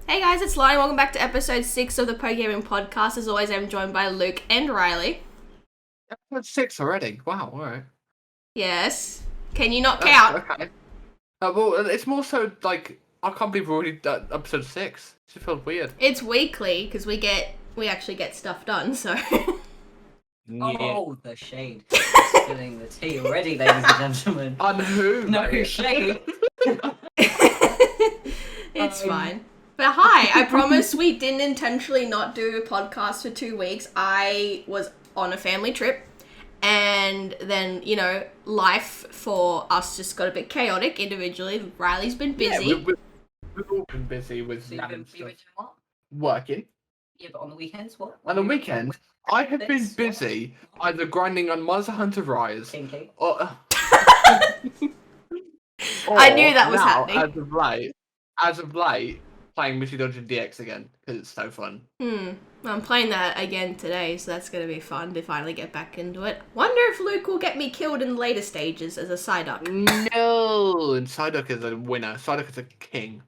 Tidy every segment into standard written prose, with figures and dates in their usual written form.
Hey guys, it's Lani. Welcome back to episode 6 of the PokeHaven podcast. As always, I'm joined by Luke and Riley. Episode 6 already. Wow, alright. Yes. Can you not count? Okay. Well, it's more so like, I can't believe we're already done episode 6. It just feels weird. It's weekly because we actually get stuff done, so. Oh, the shade. Spilling the tea already, ladies and gentlemen. On who? No shade. It's fine. But hi, I promise we didn't intentionally not do a podcast for 2 weeks. I was on a family trip, and then, life for us just got a bit chaotic individually. Riley's been busy. Yeah, we've all been busy with So you've been doing what? working. Yeah, but on the weekends, what? On the weekend, I have been busy either grinding on Monster Hunter Rise Kinky. or I knew that was now, happening. As of late, playing Mystery Dungeon DX again because it's so fun. I'm playing that again today, so that's going to be fun to finally get back into it. Wonder if Luke will get me killed in the later stages as a Psyduck. No, and Psyduck is a winner. Psyduck is a king.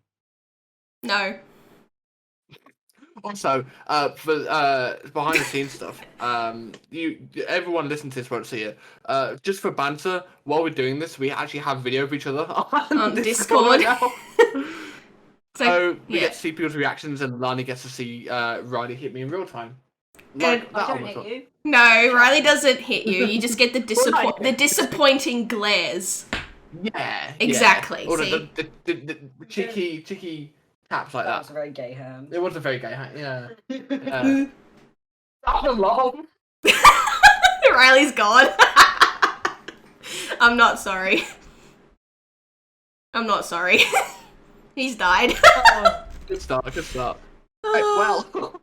No. Also, for behind the scenes stuff, everyone listening to this won't see it. Just for banter, while we're doing this, we actually have video of each other On Discord. now. So we yeah. get to see people's reactions, and Lani gets to see Riley hit me in real time. Like that I don't almost hit you. No, Riley doesn't hit you. You just get the disappointing glares. Yeah. Exactly, Or see? the cheeky taps like That that. was a very gay hand. It was a very gay hand. Yeah. That's a lot. Riley's gone. I'm not sorry. He's died. Good start. Hey, well,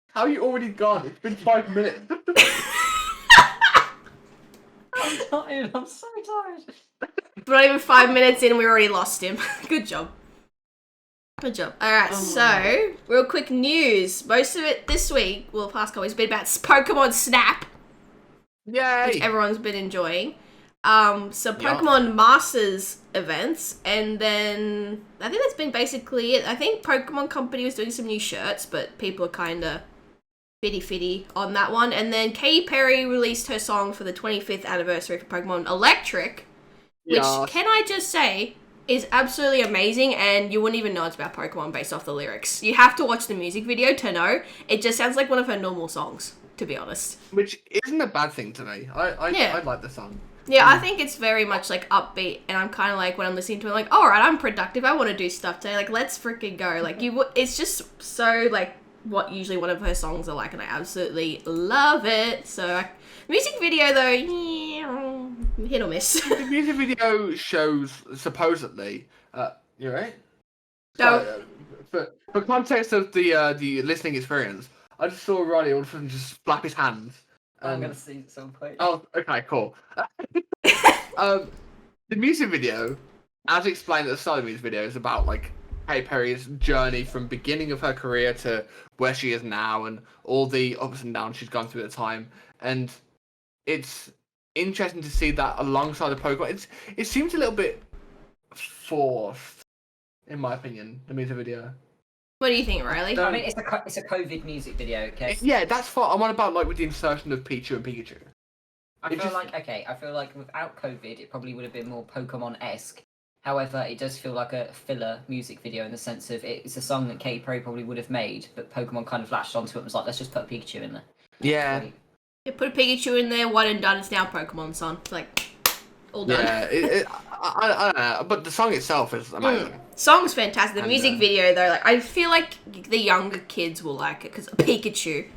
how are you already gone? It's been 5 minutes. I'm tired. I'm so tired. Not even 5 minutes in, we already lost him. Good job. Alright, so, real quick news. Most of it this week, well, the past couple weeks, has been about Pokemon Snap, Yay! which everyone's been enjoying. Some Pokemon Masters events, and then I think that's been basically it. I think Pokemon Company was doing some new shirts, but people are kind of fitty on that one. And then Katy Perry released her song for the 25th anniversary for Pokemon Electric, which, can I just say, is absolutely amazing, and you wouldn't even know it's about Pokemon based off the lyrics. You have to watch the music video to know. It just sounds like one of her normal songs, to be honest. Which isn't a bad thing to me. I like the song. Yeah, I think it's very much like upbeat, and I'm kind of like, when I'm listening to it, like, all right, I'm productive. I want to do stuff today. Like, let's freaking go. Like, it's just so like what usually one of her songs are like, and I absolutely love it. So, music video though, yeah, hit or miss. The music video shows supposedly. You're right. So, For context of the listening experience, I just saw Riley all of a sudden just flap his hands. I'm gonna see it at some point. Oh, okay, cool. The music video, as explained at the start of the music video, is about like Katy Perry's journey from beginning of her career to where she is now, and all the ups and downs she's gone through at the time. And it's interesting to see that alongside the Pokemon. It seems a little bit forced, in my opinion. The music video. what do you think, Riley? I mean, it's a COVID music video, okay? Yeah, that's fine. I'm on about like with the insertion of Pichu and Pikachu. I feel like without COVID, it probably would have been more Pokemon-esque. However, it does feel like a filler music video in the sense of it's a song that Katy Perry probably would have made, but Pokemon kind of latched onto it and was like, let's just put Pikachu in there. Yeah. You put a Pikachu in there, one and done. It's now Pokemon song. It's like all done. Yeah, I don't know, but the song itself is amazing. Song's fantastic. The And, music video though, like I feel like the younger kids will like it because Pikachu,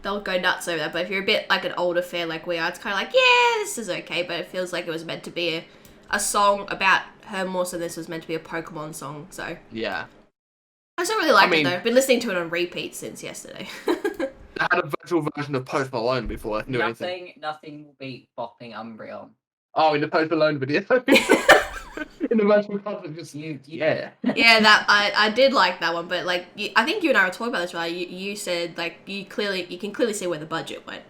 they'll go nuts over that. But if you're a bit like an older fan like we are, it's kind of like, yeah, this is okay. But it feels like it was meant to be a song about her more so than this was meant to be a Pokemon song. So Yeah. I still really like it though. I've been listening to it on repeat since yesterday. I had a virtual version of Post Malone before I knew anything. Nothing will beat bopping Umbreon. Oh, in the Post Malone video. In the virtual concert, just yeah. Yeah, that I did like that one, but like I think you and I were talking about this, right? You said like you can clearly see where the budget went.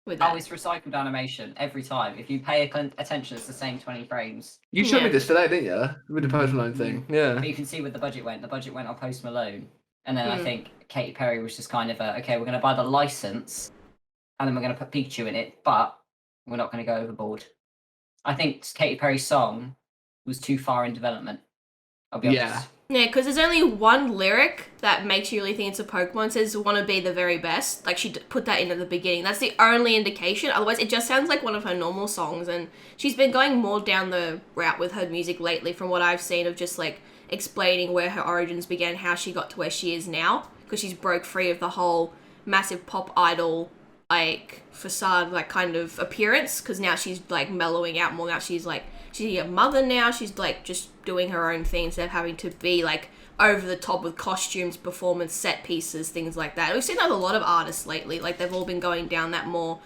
with that. Oh, it's recycled animation every time. If you pay attention, it's the same 20 frames. You showed me this today, didn't you? With the Post Malone thing. Yeah. But you can see where the budget went. The budget went on Post Malone. And then I think Katy Perry was just kind of okay, we're going to buy the license, and then we're going to put Pikachu in it, but we're not going to go overboard. I think Katy Perry's song was too far in development. I'll be honest. Yeah, because there's only one lyric that makes you really think it's a Pokemon. It says, "Want to be the very best." Like, she put that in at the beginning. That's the only indication. Otherwise, it just sounds like one of her normal songs. And she's been going more down the route with her music lately, from what I've seen, of just, like, explaining where her origins began, how she got to where she is now. Because she's broke free of the whole massive pop idol, like, facade, like, kind of appearance. Because now she's, like, mellowing out more. Now she's, like, she's a mother now. She's, like, just doing her own thing instead of having to be, like, over the top with costumes, performance, set pieces, things like that. We've seen that with a lot of artists lately. Like, they've all been going down that more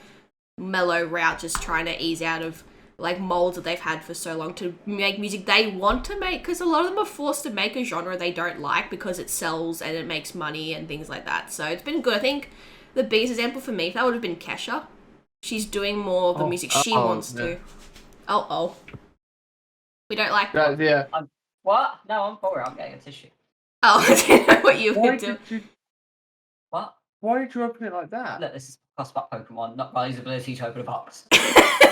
mellow route, just trying to ease out of, like, molds that they've had for so long to make music they want to make. Because a lot of them are forced to make a genre they don't like because it sells and it makes money and things like that. So it's been good. I think the biggest example for me, that would have been Kesha. She's doing more of the music she wants to. Oh. We don't like that. Yeah. What? No, I'm for it. I'm getting a tissue. Oh, I didn't know what you were doing. What? Why did you open it like that? Look, this is cost about Pokemon, not Riley's ability to open a box.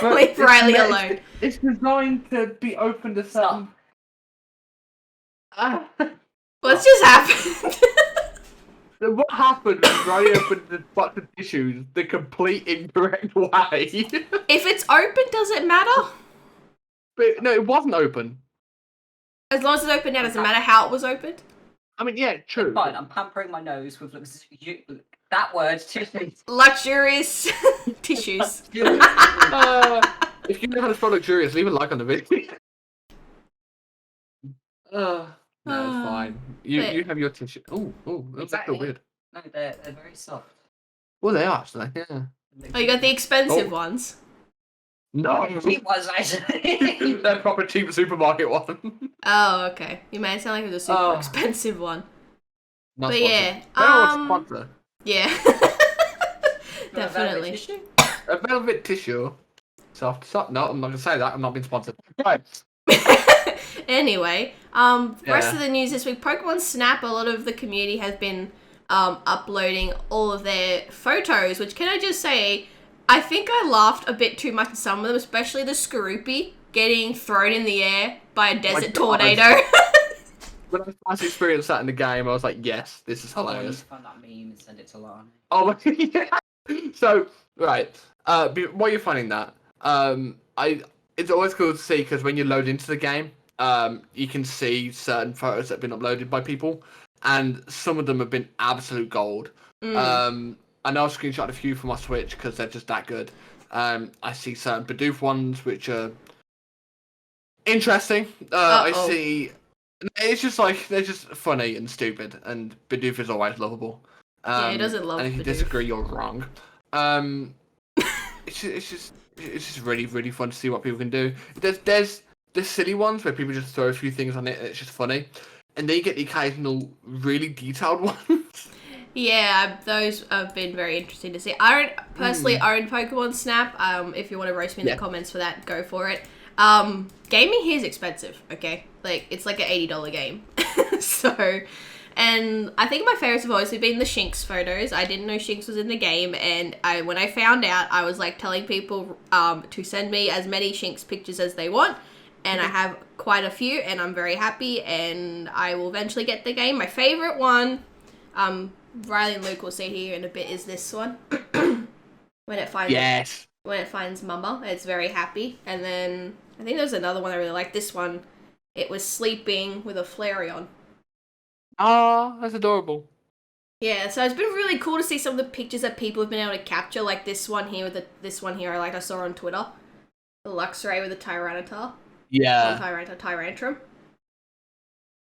Leave Riley alone. It's designed to be opened to some. What's just happened? What happened when Riley opened the box of tissues the complete incorrect way? If it's open, does it matter? But no, it wasn't open. As long as it's open now, doesn't matter how it was opened? I mean, yeah, true. Fine, I'm pampering my nose with that word, tissues. Luxurious tissues. If you know how to spell luxurious, leave a like on the video. No, it's fine. You have your tissue. Oh, that's Exactly. so weird. No, they're very soft. Well, they are, actually, yeah. Oh, you got the expensive ones? No! It was actually. They're proper cheap supermarket one. Oh, okay. You made it sound like it was a super expensive one. Not But sponsored. yeah, No, sponsor. yeah. Definitely. A velvet tissue. Soft. No, I'm not going to say that. I'm not being sponsored. Right. Anyway, rest of the news this week, Pokemon Snap, a lot of the community has been uploading all of their photos, which, can I just say, I think I laughed a bit too much at some of them, especially the Skorupi getting thrown in the air by a desert tornado. When I first experienced that in the game, I was like, yes, this is hilarious. Find that meme and send it to Lani. Oh my yeah. So, right. While you're finding that, it's always cool to see, because when you load into the game, you can see certain photos that have been uploaded by people, and some of them have been absolute gold. I know I've screenshotted a few from my Switch because they're just that good. I see certain Bidoof ones which are interesting. I see. It's just like, they're just funny and stupid, and Bidoof is always lovable. Yeah, he doesn't love And if you Bidoof. disagree, you're wrong. It's just really, really fun to see what people can do. There's silly ones where people just throw a few things on it and it's just funny. And then you get the occasional really detailed ones. Yeah, those have been very interesting to see. I don't personally own Pokemon Snap. If you want to roast me in the comments for that, go for it. Gaming here is expensive, okay? Like, it's like an $80 game. So, and I think my favorites have always been the Shinx photos. I didn't know Shinx was in the game, and when I found out, I was like telling people to send me as many Shinx pictures as they want, and I have quite a few, and I'm very happy, and I will eventually get the game. My favorite one, Riley and Luke will see here in a bit, is this one. When it finds Mama, it's very happy. And then I think there's another one I really like. This one, it was sleeping with a Flareon. Oh, that's adorable. Yeah, so it's been really cool to see some of the pictures that people have been able to capture, like this one here this one here I saw on Twitter. The Luxray with a Tyranitar. Yeah. Tyrantrum.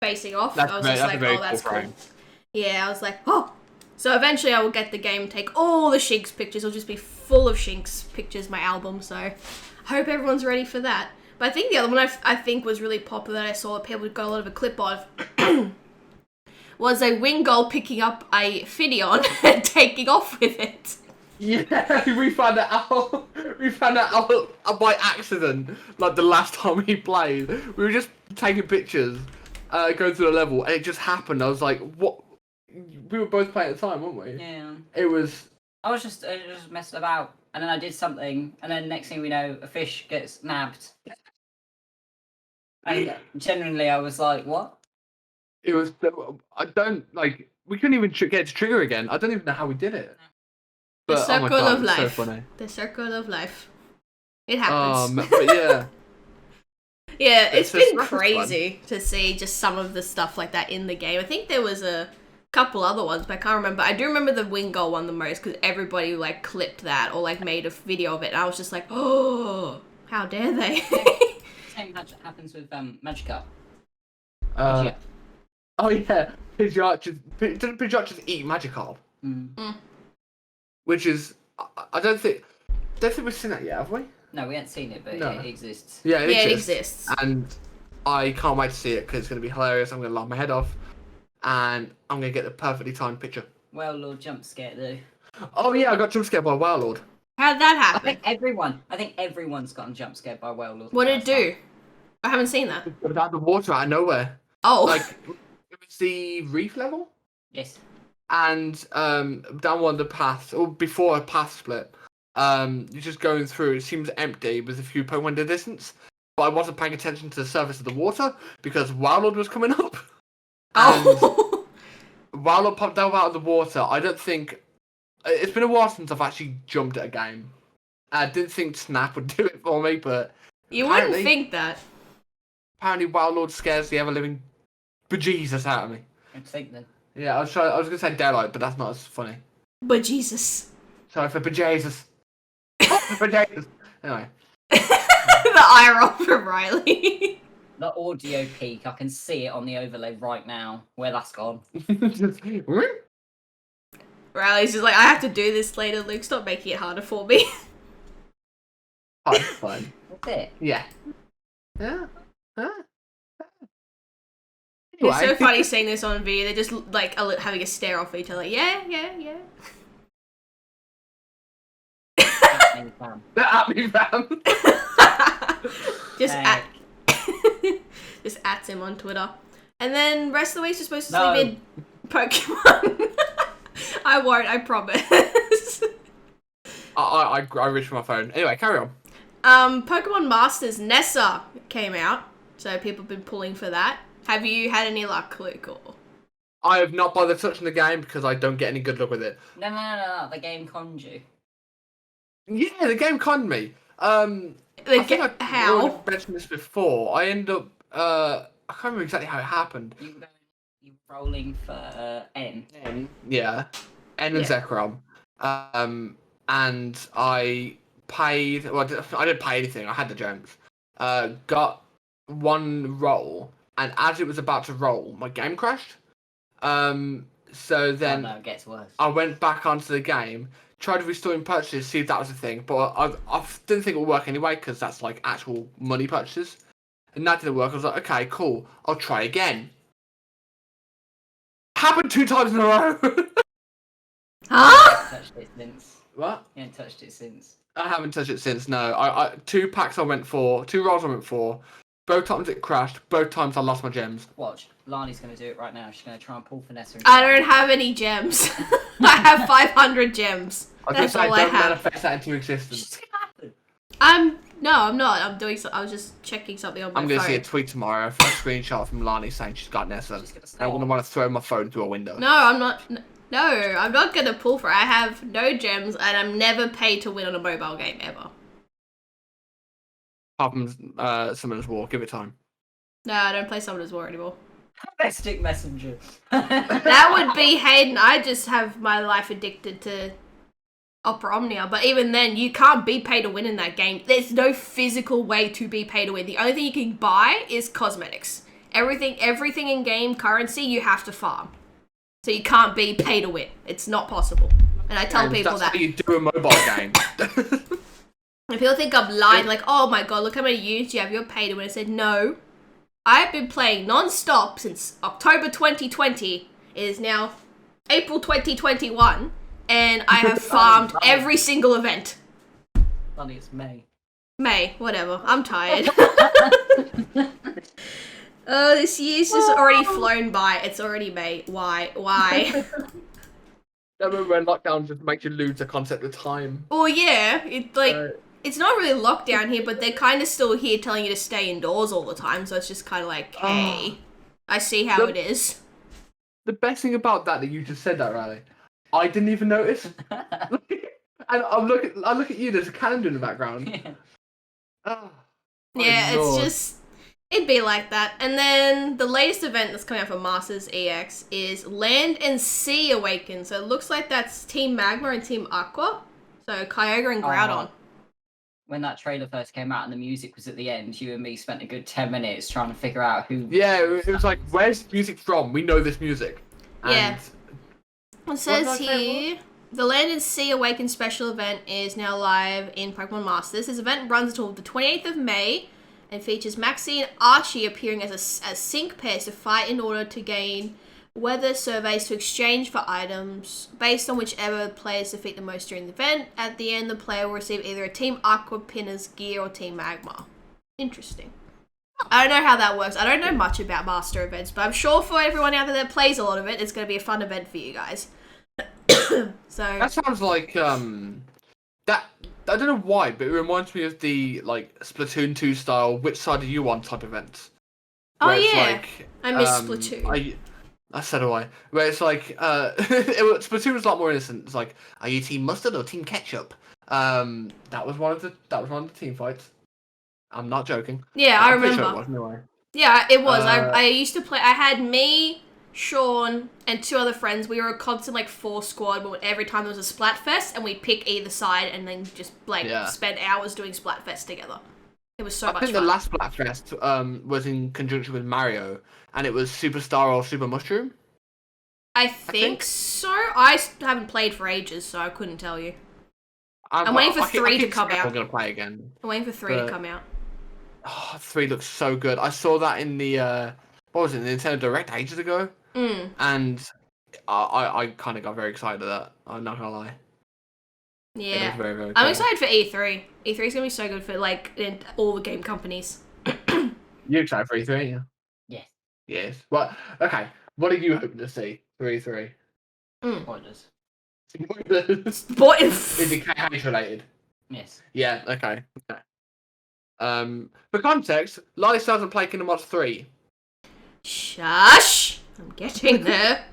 Facing off. That's I was just like, very that's cool cool. frame. Yeah, I was like, oh. So eventually I will get the game, take all the Shinx pictures. It'll just be full of Shinx pictures, my album. So I hope everyone's ready for that. But I think the other one I think was really popular that I saw people got a lot of a clip of was a Wingull picking up a Finneon and taking off with it. Yeah, we found it out. We found it out by accident. Like the last time we played, we were just taking pictures, going through the level, and it just happened. I was like, "What?" We were both playing at the time, weren't we? Yeah. It was. I was just messing about, and then I did something, and then next thing we know, a fish gets nabbed. And genuinely, I was like, "What?" It was. I don't like. We couldn't even get it to trigger again. I don't even know how we did it. The But, circle oh my God, of it's life. So funny. The circle of life. It happens. But yeah. Yeah, it's So been that was crazy to see just some of the stuff like that in the game. I think there was a couple other ones, but I can't remember. I do remember the wing goal one the most because everybody like clipped that or like made a video of it, and I was just like, oh, how dare they? Same happens with Magikarp. Oh yeah, Pidgeot didn't Pidgeot just eat Magikarp? Which is, I don't think we've seen that yet, have we? No, we haven't seen it, but No. it exists. Yeah, it exists. And I can't wait to see it because it's going to be hilarious. I'm going to laugh my head off, and I'm going to get the perfectly timed picture. Well, Lord jump scare though. Oh yeah, I got jump scared by Warlord. How'd that I happen? think everyone's gotten jump scared by Wailord. What did it do? I haven't seen that. Without the water out of nowhere. Oh. Like, it was the reef level? Yes. And down one of the paths, or before a path split, you're just going through, it seems empty with a few Pokemon in the distance. But I wasn't paying attention to the surface of the water because Warlord was coming up. Oh. And Warlord popped out of the water. I don't think... It's been a while since I've actually jumped at a game. I didn't think Snap would do it for me, but... You wouldn't think that. Apparently Warlord scares the ever-living bejesus out of me. I think then. Yeah, I was going to say Daylight, but that's not as funny. But Jesus. Sorry for bejesus. Bejesus. Anyway. The eye roll from Rileyy. The audio peak, I can see it on the overlay right now, where that's gone. Just, Riley's just like, I have to do this later, Luke. Stop making it harder for me. fine. That's it. Yeah. Yeah. It's so funny seeing this on video. They're just like having a stare off each other. Like, yeah. At me, fam. Just just at him on Twitter. And then rest of the week's just supposed to sleep in Pokemon. I won't, I promise. I reached for my phone. Anyway, carry on. Pokemon Masters Nessa came out, so people have been pulling for that. Have you had any luck, Luke? Or... I have not bothered touching the game because I don't get any good luck with it. No. The game conned you. Yeah, the game conned me. I think I already mentioned this before. I ended up... I can't remember exactly how it happened. You were rolling for N. Yeah. N and Zekrom. And I paid... Well, I didn't pay anything. I had the gems. Got one roll, and as it was about to roll, my game crashed. So then... Oh, no, it gets worse. I went back onto the game, tried restoring purchases, see if that was a thing, but I didn't think it would work anyway, because that's like actual money purchases. And that didn't work. I was like, okay, cool, I'll try again. Happened 2 times in a row. Huh? Touched it since. What? You haven't touched it since. I haven't touched it since, no. I 2 packs I went for, 2 rolls I went for, both times it crashed, both times I lost my gems. Watch, Lani's going to do it right now. She's going to try and pull Vanessa. I don't have any gems. I have 500 gems. That's all I have. Manifest that into existence. No, I'm not. I'm doing. I was just checking something on my phone. I'm going to see a tweet tomorrow, a screenshot from Lani saying she's got Nessa. I'm going to want to throw my phone through a window. No, I'm not. No, I'm not going to pull for it. I have no gems, and I'm never paid to win on a mobile game ever. Apart from Summoner's War, give it time. No, I don't play Summoner's War anymore. Domestic messenger. That would be Hayden. I just have my life addicted to Opera Omnia, but even then, you can't be pay to win in that game. There's no physical way to be pay to win. The only thing you can buy is cosmetics. Everything in game currency, you have to farm. So you can't be pay to win. It's not possible. And I tell people that's that. how you do a mobile game. And people think I'm lying, like, oh my god, look how many units you have, you're pay to win. I said, no. I've been playing non-stop since October 2020. It is now April 2021. and I have farmed every single event. Funny, it's May. May, whatever. I'm tired. Oh, this year's just already flown by. It's already May. Why? I remember when lockdown just makes you lose the concept of time. Well, yeah. It's not really lockdown here, but they're kind of still here telling you to stay indoors all the time. So it's just kind of like, hey, I see how it is. The best thing about that you just said that, Riley, I didn't even notice. And I look at you. There's a calendar in the background. Yeah. Oh, Yeah, Lord. it's just... It'd be like that. And then the latest event that's coming out for Masters EX is Land and Sea Awaken. So it looks like that's Team Magma and Team Aqua. So Kyogre and Groudon. When that trailer first came out and the music was at the end, you and me spent a good 10 minutes trying to figure out who... Yeah, it was like, where's the music from? We know this music. Yeah. And It says here... The Land and Sea Awaken special event is now live in Pokemon Masters. This event runs until the 28th of May and features Maxie and Archie appearing as sync pairs to fight in order to gain weather surveys to exchange for items based on whichever players defeat the most during the event. At the end, the player will receive either a Team Aqua Pinner's gear or Team Magma. Interesting. I don't know how that works. I don't know much about Master events, but I'm sure for everyone out there that plays a lot of it, it's going to be a fun event for you guys. So that sounds like that. I don't know why, but it reminds me of the like Splatoon 2 style "Which side are you on?" type events. Oh Where it's yeah, like, I miss Splatoon. I said away. Where it's like Splatoon was a lot more innocent. It's like, are you Team Mustard or Team Ketchup? That was one of the team fights. I'm not joking. Yeah, I I'm pretty remember. Sure it was, anyway. Yeah, it was. I used to play. I had me, Sean, and 2 other friends. We were a constant like 4 squad, but every time there was a Splatfest, and we pick either side, and then just spend hours doing Splatfest together. It was so much fun. I think the last Splatfest was in conjunction with Mario, and it was Superstar or Super Mushroom. I think so. I haven't played for ages, so I couldn't tell you. I'm waiting for 3 to come out. I'm gonna play again. I'm waiting for 3 to come out. Oh, 3 looks so good. I saw that in the what was it, the Nintendo Direct ages ago, and I kind of got very excited at that. I'm not gonna lie. Yeah, very, very cool. I'm excited for E3. E3's gonna be so good for like all the game companies. You excited for E3? Yeah. Yes. Yes. Well, okay. What are you hoping to see for E3? Spoilers. Is it KH related? Yes. Yeah. Okay. For context, Lani still hasn't played Kingdom Hearts 3. Shush! I'm getting there.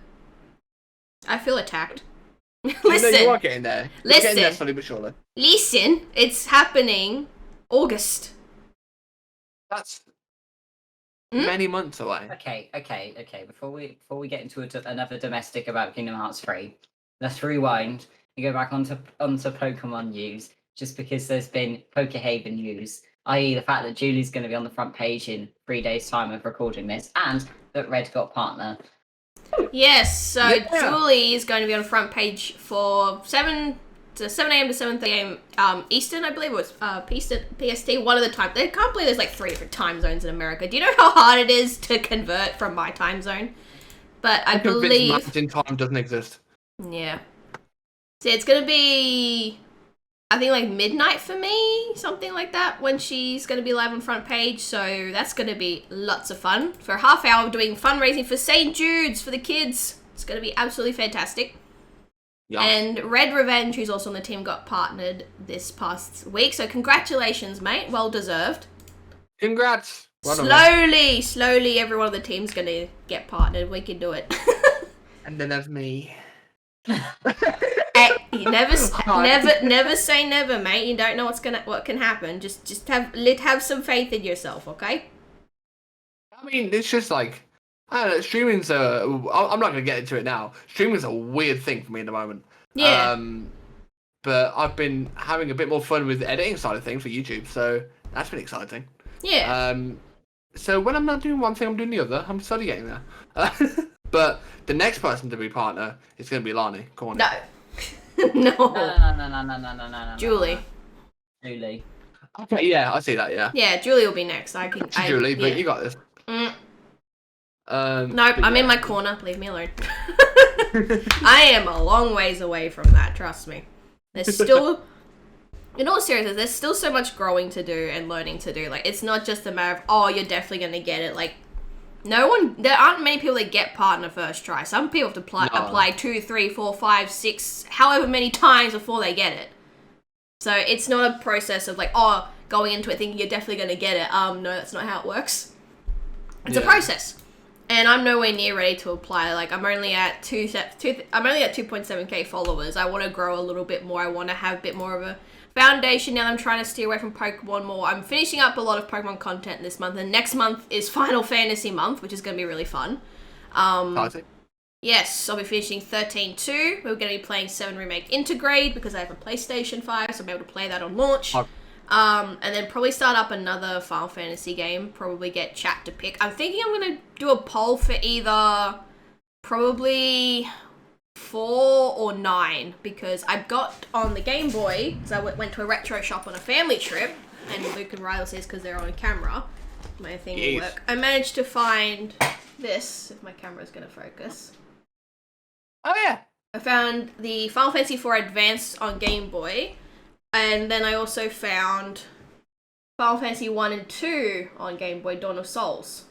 I feel attacked. Listen. No, you are getting there. You're getting there slowly but surely. Listen, it's happening August. That's many months away. Okay. Before we get into another domestic about Kingdom Hearts 3, let's rewind and go back onto Pokemon news, just because there's been PokeHaven news, i.e. the fact that Julie's going to be on the front page in 3 days' time of recording this, and that Red got partner. Yes, so Julie is going to be on the front page for 7 a.m. to 7:30 a.m. Eastern, I believe, or PST, one of the time. I can't believe there's like 3 different time zones in America. Do you know how hard it is to convert from my time zone? But I believe Mountain time doesn't exist. Yeah. So it's going to be, I think, like midnight for me, something like that, when she's going to be live on front page. So that's going to be lots of fun. For a half hour doing fundraising for St. Jude's for the kids. It's going to be absolutely fantastic. Yeah. And Red Revenge, who's also on the team, got partnered this past week. So congratulations, mate. Well deserved. Congrats. Slowly, every one of the team's going to get partnered. We can do it. And then there's me. Hey, you never say never, mate. You don't know what can happen. Just have some faith in yourself, okay? I mean, it's just like, I don't know, streaming's I'm not gonna get into it now. Streaming's a weird thing for me at the moment. Yeah. But I've been having a bit more fun with the editing side of things for YouTube, so that's been exciting. Yeah. So when I'm not doing one thing, I'm doing the other. I'm slowly getting there. But the next person to be partner is going to be Lani. Come on. No. No. Julie. Okay, yeah, I see that, yeah. Yeah, Julie will be next. Julie, but you got this. Nope, I'm in my corner. Leave me alone. I am a long ways away from that, trust me. There's still, in all seriousness, there's still so much growing to do and learning to do. Like, it's not just a matter of, oh, you're definitely going to get it. Like, there aren't many people that get partner first try. Some people have to apply 2, 3, 4, 5, 6, however many times before they get it. So it's not a process of like, oh, going into it thinking you're definitely going to get it. No, that's not how it works. It's a process. And I'm nowhere near ready to apply. Like, I'm only at 2.7k followers. I want to grow a little bit more. I want to have a bit more of a foundation now that I'm trying to steer away from Pokemon more. I'm finishing up a lot of Pokemon content this month, and next month is Final Fantasy month, which is going to be really fun. Yes, I'll be finishing 13-2. We're going to be playing 7 Remake Intergrade because I have a PlayStation 5, so I'll be able to play that on launch. And then probably start up another Final Fantasy game. Probably get chat to pick. I'm thinking I'm going to do a poll for either probably 4 or 9 because I've got on the Game Boy, because I went to a retro shop on a family trip, and Luke and Rileyy says because they're on camera, my thing will work. I managed to find this, if my camera's going to focus. Oh yeah! I found the Final Fantasy IV Advance on Game Boy, and then I also found Final Fantasy 1 and 2 on Game Boy, Dawn of Souls.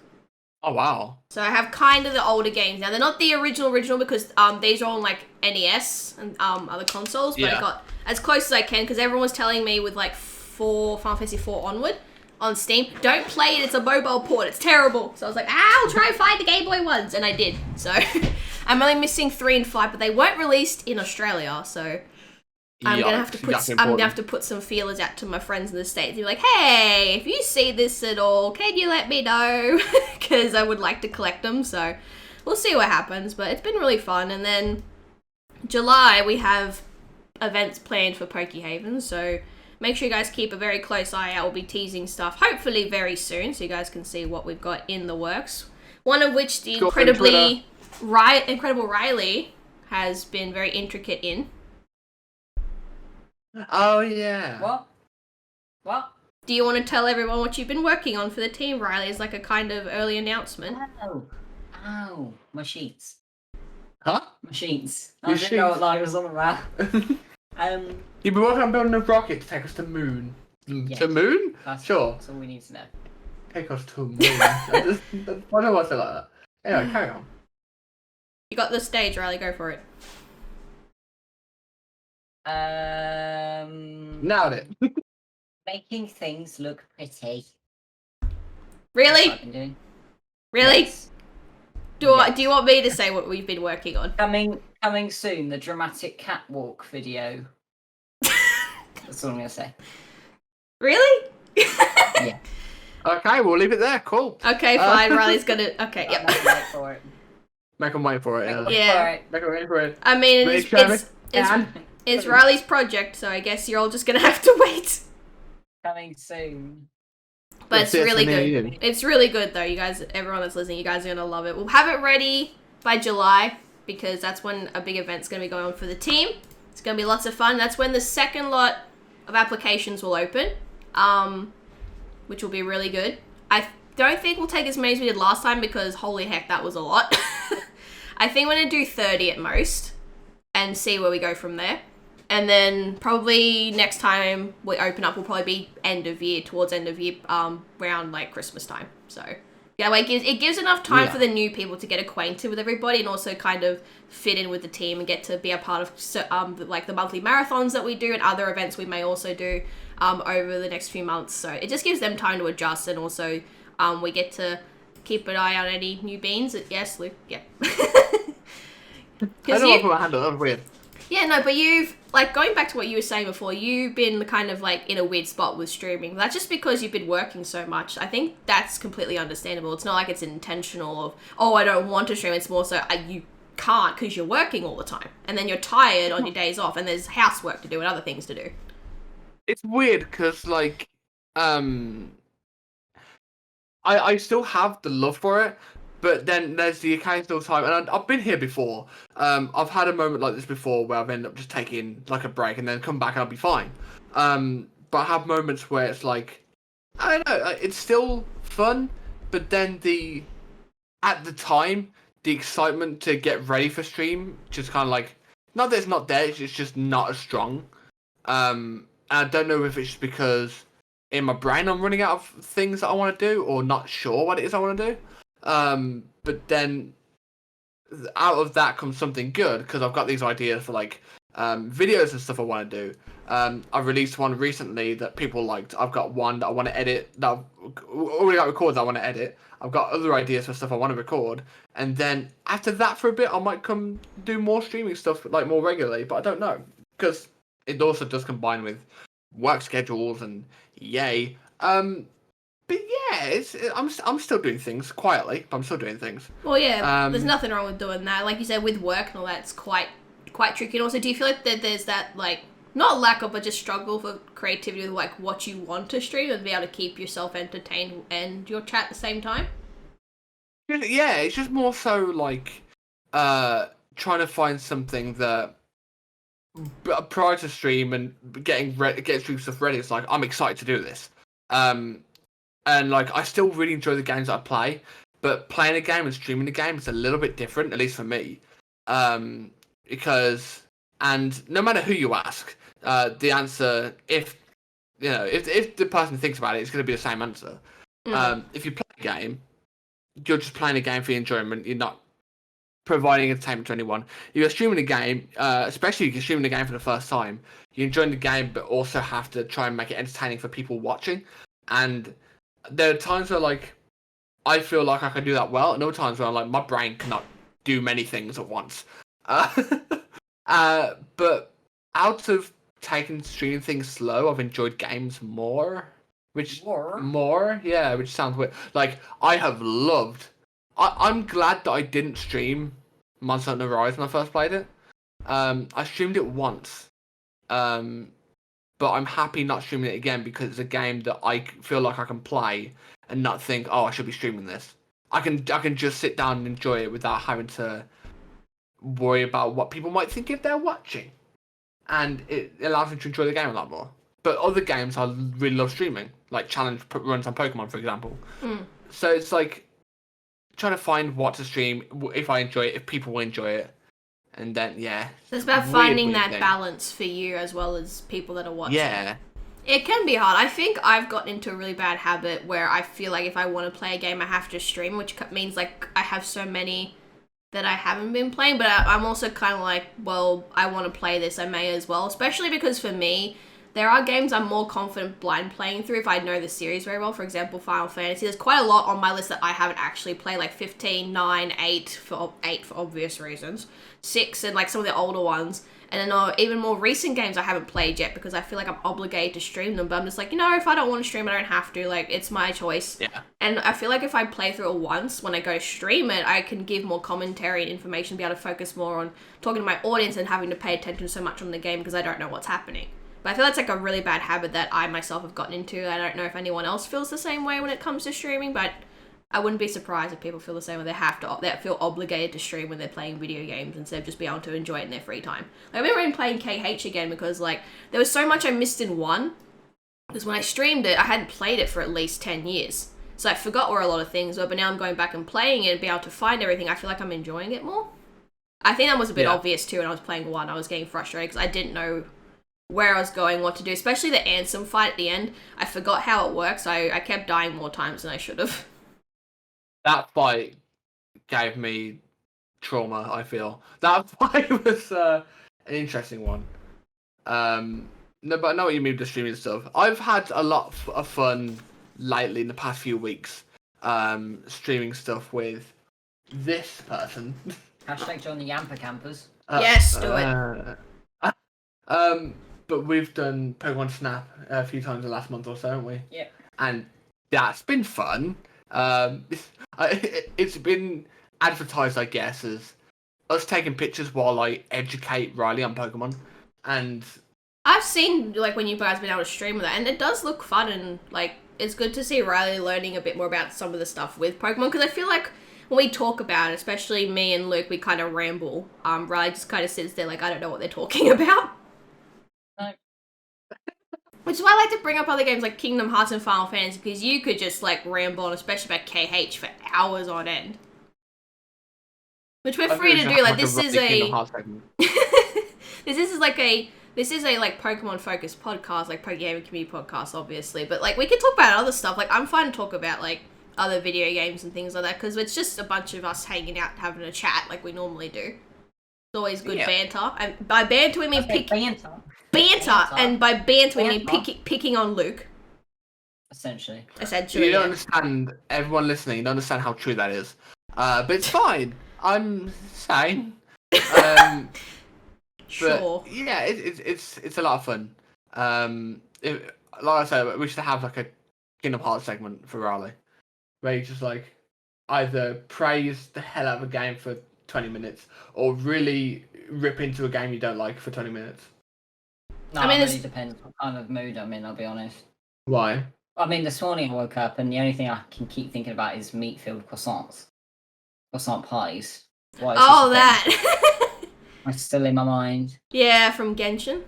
Oh, wow. So I have kind of the older games now. They're not the original because these are on like NES and other consoles, but I got as close as I can because everyone was telling me with like Final Fantasy 4 onward on Steam, don't play it, it's a mobile port, it's terrible. So I was like, I'll try and find the Game Boy ones, and I did. So I'm only missing 3 and 5, but they weren't released in Australia, so I'm gonna have to put some feelers out to my friends in the States. Be like, hey, if you see this at all, can you let me know? Because I would like to collect them. So we'll see what happens. But it's been really fun. And then July we have events planned for PokeHaven. So make sure you guys keep a very close eye out. We'll be teasing stuff hopefully very soon, so you guys can see what we've got in the works. One of which the incredible Rileyy has been very intricate in. Oh, yeah. What? Do you want to tell everyone what you've been working on for the team, Rileyy, as like a kind of early announcement? Ow. My sheets. Huh? My sheets. I didn't know what was on about. You've been working on building a rocket to take us to moon. Yes. To moon? Sure. That's all we need to know. Take us to moon. I don't want to say like that. Anyway, carry on. You got the stage, Rileyy, go for it. Nailed it. Making things look pretty. Really? That's what I've been doing. Really? Yes. Do you want me to say what we've been working on? Coming soon, the dramatic catwalk video. That's all I'm gonna say. Really? Yeah. Okay, we'll leave it there. Cool. Okay, fine. Riley's gonna. Okay, yep. Wait for it. Make them wait for it. Yeah. Make them wait for it. I mean, it's Riley's project, so I guess you're all just gonna have to wait. Coming soon. But it's really good. It's really good, though. You guys, everyone that's listening, you guys are gonna love it. We'll have it ready by July because that's when a big event's gonna be going on for the team. It's gonna be lots of fun. That's when the second lot of applications will open, which will be really good. I don't think we'll take as many as we did last time because holy heck, that was a lot. I think we're gonna do 30 at most and see where we go from there. And then probably next time we open up will probably be towards end of year, around like Christmas time. So yeah, like it gives enough time for the new people to get acquainted with everybody and also kind of fit in with the team and get to be a part of like the monthly marathons that we do and other events we may also do over the next few months. So it just gives them time to adjust and also we get to keep an eye on any new beans. Yes, Luke. Yeah. I don't know what my handle. That was weird. Yeah, no, but you've, like, going back to what you were saying before, you've been kind of, like, in a weird spot with streaming. That's just because you've been working so much. I think that's completely understandable. It's not like it's intentional of, oh, I don't want to stream. It's more so you can't because you're working all the time. And then you're tired on your days off and there's housework to do and other things to do. It's weird because, like, I still have the love for it. But then there's the occasional time, and I've been here before. I've had a moment like this before where I've ended up just taking like a break and then come back and I'll be fine. But I have moments where it's like, I don't know, it's still fun, but then at the time, the excitement to get ready for stream just kind of like, not that it's not there, it's just not as strong. And I don't know if it's just because in my brain I'm running out of things that I want to do, or not sure what it is I want to do. But then out of that comes something good, because I've got these ideas for like videos and stuff I want to do. I released one recently that people liked. I've got one that I want to edit, that I've already got recorded that I want to edit. I've got other ideas for stuff I want to record, and then after that for a bit I might come do more streaming stuff like more regularly, but I don't know, because it also does combine with work schedules and yay. But yeah, I'm still doing things quietly, but I'm still doing things. Well, yeah, there's nothing wrong with doing that. Like you said, with work and all that, it's quite tricky. And also, do you feel like that there's that, like, not lack of, but just struggle for creativity with, like, what you want to stream and be able to keep yourself entertained and your chat at the same time? Yeah, it's just more so, like, trying to find something that, prior to stream and getting stream stuff ready, it's like, I'm excited to do this. And, like, I still really enjoy the games that I play, but playing a game and streaming the game is a little bit different, at least for me. Because, and no matter who you ask, the answer, if the person thinks about it, it's going to be the same answer. If you play a game, you're just playing a game for your enjoyment. You're not providing entertainment to anyone. You're streaming a game, especially if you're streaming a game for the first time, you're enjoying the game, but also have to try and make it entertaining for people watching. And there are times where, like, I feel like I can do that well, and other times where I'm like, my brain cannot do many things at once. But out of taking streaming things slow, I've enjoyed games more. Which sounds weird. Like, I have loved. I'm glad that I didn't stream Monster Hunter Rise when I first played it. I streamed it once, but I'm happy not streaming it again, because it's a game that I feel like I can play and not think, oh, I should be streaming this. I can just sit down and enjoy it without having to worry about what people might think if they're watching, and it allows me to enjoy the game a lot more. But other games I really love streaming, like challenge runs on Pokemon, for example. So it's like trying to find what to stream, if I enjoy it, if people will enjoy it, and then So it's about finding that balance for you as well as people that are watching. Yeah. It can be hard. I think I've gotten into a really bad habit where I feel like if I want to play a game, I have to stream, which means, like, I have so many that I haven't been playing, but I'm also kind of like, well, I want to play this, I may as well, especially because for me, there are games I'm more confident blind playing through if I know the series very well. For example, Final Fantasy. There's quite a lot on my list that I haven't actually played, like 15, 9, 8 for obvious reasons, 6 and like some of the older ones. And then even more recent games I haven't played yet because I feel like I'm obligated to stream them. But I'm just like, if I don't want to stream, I don't have to. Like, it's my choice. Yeah. And I feel like if I play through it once, when I go stream it, I can give more commentary and information, be able to focus more on talking to my audience and having to pay attention so much on the game because I don't know what's happening. But I feel that's like a really bad habit that I myself have gotten into. I don't know if anyone else feels the same way when it comes to streaming, but I wouldn't be surprised if people feel the same way. They feel obligated to stream when they're playing video games instead of just being able to enjoy it in their free time. Like, I remember even playing KH again because, like, there was so much I missed in 1. Because when I streamed it, I hadn't played it for at least 10 years. So I forgot where a lot of things were, but now I'm going back and playing it and being able to find everything. I feel like I'm enjoying it more. I think that was a bit obvious too when I was playing 1. I was getting frustrated because I didn't know where I was going, what to do, especially the Ansem fight at the end. I forgot how it works, so I kept dying more times than I should have. That fight gave me trauma, I feel. That fight was an interesting one. No, but I know what you mean with the streaming stuff. I've had a lot of fun lately in the past few weeks streaming stuff with this person. Hashtag join the Yamper Campers. Yes, do it. But we've done Pokemon Snap a few times in the last month or so, haven't we? Yeah. And that's been fun. It's been advertised, I guess, as us taking pictures while I educate Rileyy on Pokemon. And I've seen, like, when you guys been able to stream with that, and it does look fun, and, like, it's good to see Rileyy learning a bit more about some of the stuff with Pokemon, because I feel like when we talk about it, especially me and Luke, we kind of ramble. Rileyy just kind of sits there like, I don't know what they're talking about. No. Which is why I like to bring up other games like Kingdom Hearts and Final Fantasy, because you could just, like, ramble on, especially about KH, for hours on end. Which we're I free think to we do. should Like have, this a is Rileyy Kingdom a Hearts segment. this is a like Pokemon focused podcast, like PokeHaven community podcast, obviously. But like we can talk about other stuff. Like I'm fine to talk about like other video games and things like that because it's just a bunch of us hanging out, having a chat like we normally do. It's always good banter, and by banter we mean banter, and by banter we mean picking on Luke. Essentially, you don't understand. Everyone listening, you don't understand how true that is. But it's fine. I'm saying. Sure. But yeah, it's a lot of fun. Like I said, we should have like a Kingdom Hearts segment for Rileyy, where you just like either praise the hell out of a game for 20 minutes or really rip into a game you don't like for 20 minutes. No, I mean, it really depends what kind of mood I'm in, I'll be honest. Why? I mean, this morning I woke up and the only thing I can keep thinking about is meat-filled croissants. Croissant pies. That! It's still in my mind. Yeah, from Genshin.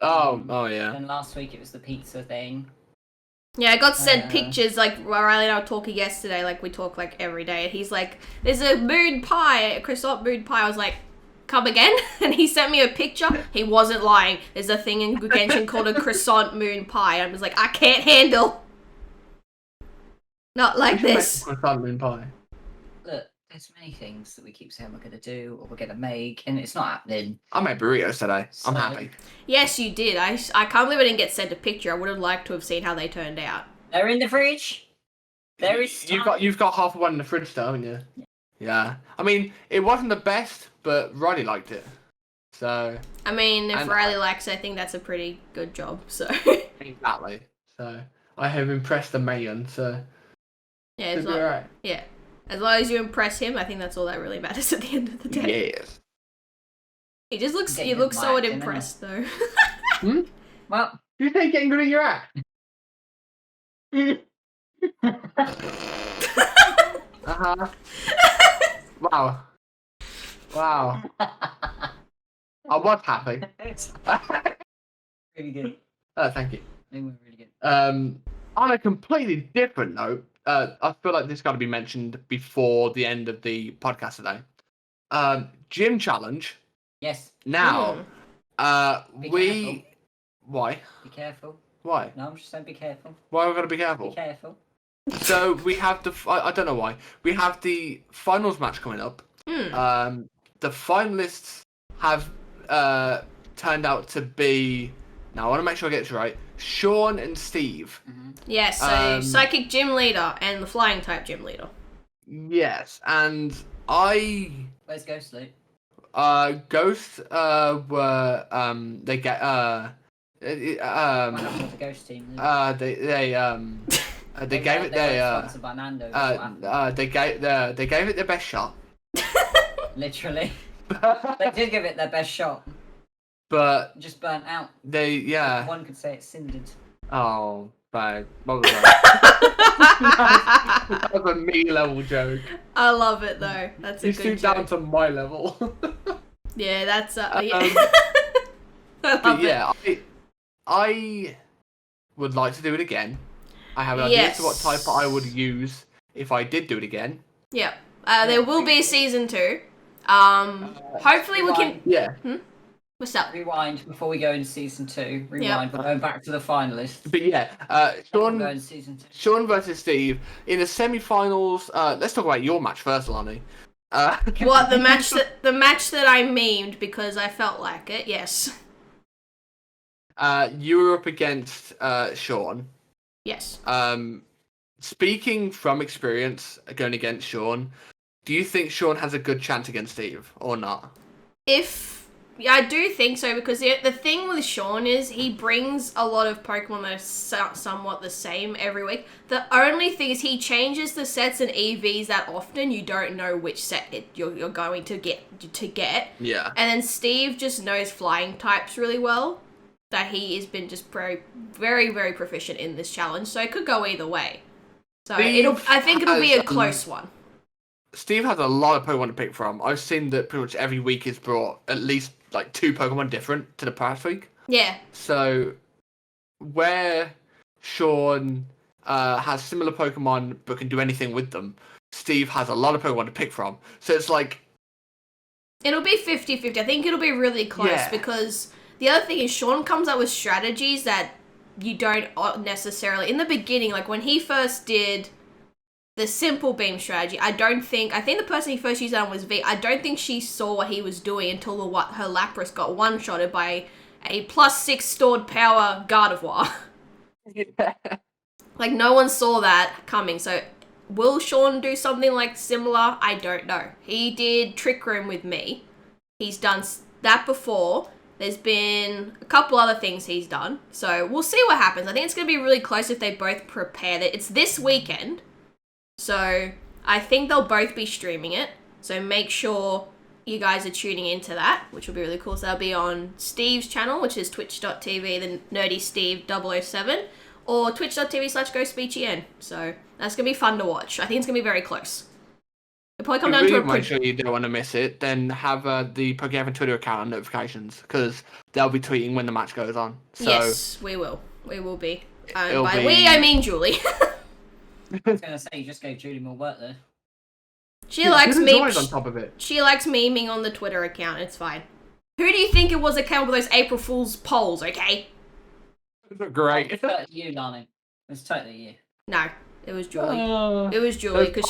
Oh yeah. And last week it was the pizza thing. Yeah, I got sent pictures, like, Rileyy and I were talking yesterday, like, we talk, like, every day, and he's like, there's a moon pie, a croissant moon pie. I was like, come again? And he sent me a picture. He wasn't lying. There's a thing in Genshin called a croissant moon pie. I was like, I can't handle. Not like this. Croissant moon pie. Look, there's many things that we keep saying we're going to do or we're going to make, and it's not happening. I made burritos today. I'm happy. Yes, you did. I can't believe I didn't get sent a picture. I would have liked to have seen how they turned out. They're in the fridge. There is time. You've got half of one in the fridge still, haven't you? Yeah. I mean, it wasn't the best, but Rileyy liked it. So. I mean, if Rileyy likes it, I think that's a pretty good job. So. Exactly. So I have impressed the man. So. Yeah, it's alright. Yeah. As long as you impress him, I think that's all that really matters at the end of the day. Yes. He just looks. He looks so unimpressed, though. Well, you think getting good at your act? Wow. I was happy. Really good. Thank you. They were really good. On a completely different note, I feel like this got to be mentioned before the end of the podcast today. Gym challenge. Yes. Now, Careful. Why? Be careful. Why? No, I'm just saying be careful. Why are we going to be careful? Be careful. So we have I don't know why. We have the finals match coming up. The finalists have turned out to be. Now I want to make sure I get this right. Sean and Steve. Mm-hmm. Yes, so psychic gym leader and the flying type gym leader. Yes, and Where's Ghost Luke? Ghost were they get the Ghost team. they gave it their they gave it their best shot. Literally. They did give it their best shot. But just burnt out. One could say it cindered. Oh, bad. What was that? That was a me level joke. I love it though. That's a good joke. You stooped down to my level. Yeah, that's yeah. I would like to do it again. I have an idea as to what type I would use if I did do it again. Yeah. There will be a season 2. Hopefully we can. Yeah. What's up? Rewind before we go into season 2. Rewind. We're going back to the finalists. But yeah, Sean versus Steve in the semi-finals. Let's talk about your match first, Lani. What, the match that I memed because I felt like it? Yes. You were up against Sean. Yes. Speaking from experience, going against Sean, do you think Sean has a good chance against Steve or not? Yeah, I do think so, because the thing with Sean is he brings a lot of Pokemon that are somewhat the same every week. The only thing is he changes the sets and EVs that often. You don't know which set you're going to get. Yeah. And then Steve just knows flying types really well. That he has been just very, very, very proficient in this challenge. So it could go either way. So I think it'll be a close one. Steve has a lot of Pokemon to pick from. I've seen that pretty much every week he's brought at least like 2 Pokemon different to the past week. Yeah. So where Sean has similar Pokemon but can do anything with them, Steve has a lot of Pokemon to pick from. So it's like It'll be 50-50. I think it'll be really close because the other thing is Sean comes up with strategies that you don't necessarily... In the beginning, like when he first did the simple beam strategy, I think the person he first used that on was V. I don't think she saw what he was doing until her Lapras got one-shotted by a +6 stored power Gardevoir. Yeah. Like, no one saw that coming, so... Will Sean do something like similar? I don't know. He did Trick Room with me. He's done that before. There's been a couple other things he's done. So we'll see what happens. I think it's going to be really close if they both prepare. It's this weekend. So I think they'll both be streaming it. So make sure you guys are tuning into that, which will be really cool. So that'll be on Steve's channel, which is twitch.tv, the Nerdy Steve 007, or twitch.tv/GhostBGN. So that's going to be fun to watch. I think it's going to be very close. It'll probably come down to a make sure you don't want to miss it, then have the PokeHaven Twitter account on notifications, because they'll be tweeting when the match goes on. So yes, we will. We will be. By we, I mean Julie. I was going to say, you just gave Julie more work there. She likes on top of it. She likes memeing on the Twitter account. It's fine. Who do you think it was that came up with those April Fool's polls, okay? Great. It's totally you, Lani. It's totally you. No, it was Julie. It was Julie because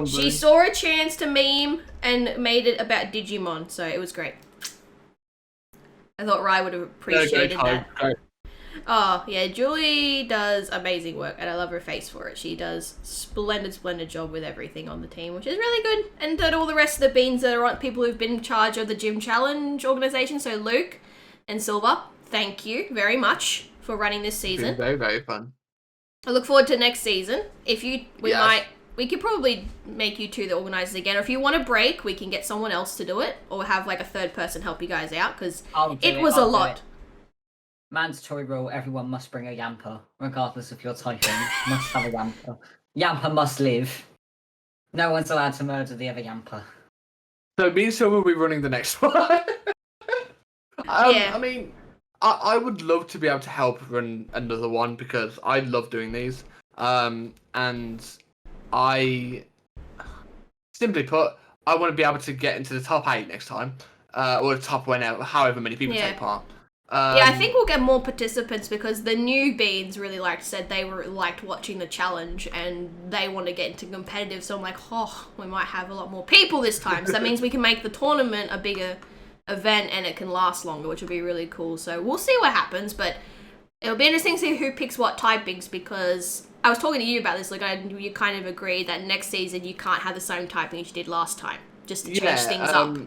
she saw a chance to meme and made it about Digimon, so it was great. I thought Rileyy would have appreciated that. Great. Oh, yeah, Julie does amazing work, and I love her face for it. She does splendid job with everything on the team, which is really good. And to all the rest of the beans that are on people who've been in charge of the Gym Challenge organization, so Luke and Silver, thank you very much for running this season. It's been very, very fun. I look forward to next season. We could probably make you two the organisers again, or if you want a break, we can get someone else to do it, or have like a third person help you guys out, because it was a lot. Mandatory rule, everyone must bring a Yamper, regardless of your typing. Must have a Yamper. Yamper must live. No one's allowed to murder the other Yamper. So me and Silver will be running the next one. I mean, I would love to be able to help run another one, because I love doing these. And I, simply put, I want to be able to get into the top 8 next time. Or the top however many people take part. I think we'll get more participants, because the new beans really said they liked watching the challenge and they want to get into competitive. So I'm like, we might have a lot more people this time. So that means we can make the tournament a bigger event and it can last longer, which will be really cool. So we'll see what happens, but it'll be interesting to see who picks what typings, because I was talking to you about this, you kind of agreed that next season you can't have the same typing as you did last time, just to change things up.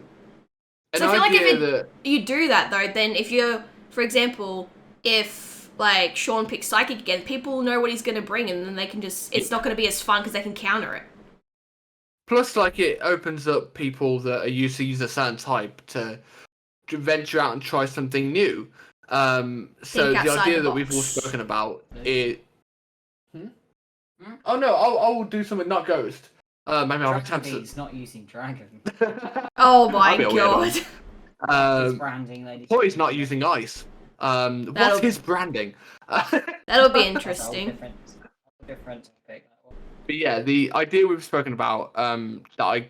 So I feel like if you do that though, then if you're, for example, if like Sean picks Psychic again, people know what he's going to bring, and then they can it's not going to be as fun because they can counter it. Plus, it opens up people that are used to use a certain type to venture out and try something new. So the idea that we've all spoken about is... Oh no, I'll do something not Ghost. Maybe I'll attempt it. He's not using Dragon. Oh my god. His branding, ladies. Or he's not using Ice. What's his branding? That'll be interesting. Different topic. But yeah, the idea we've spoken about that I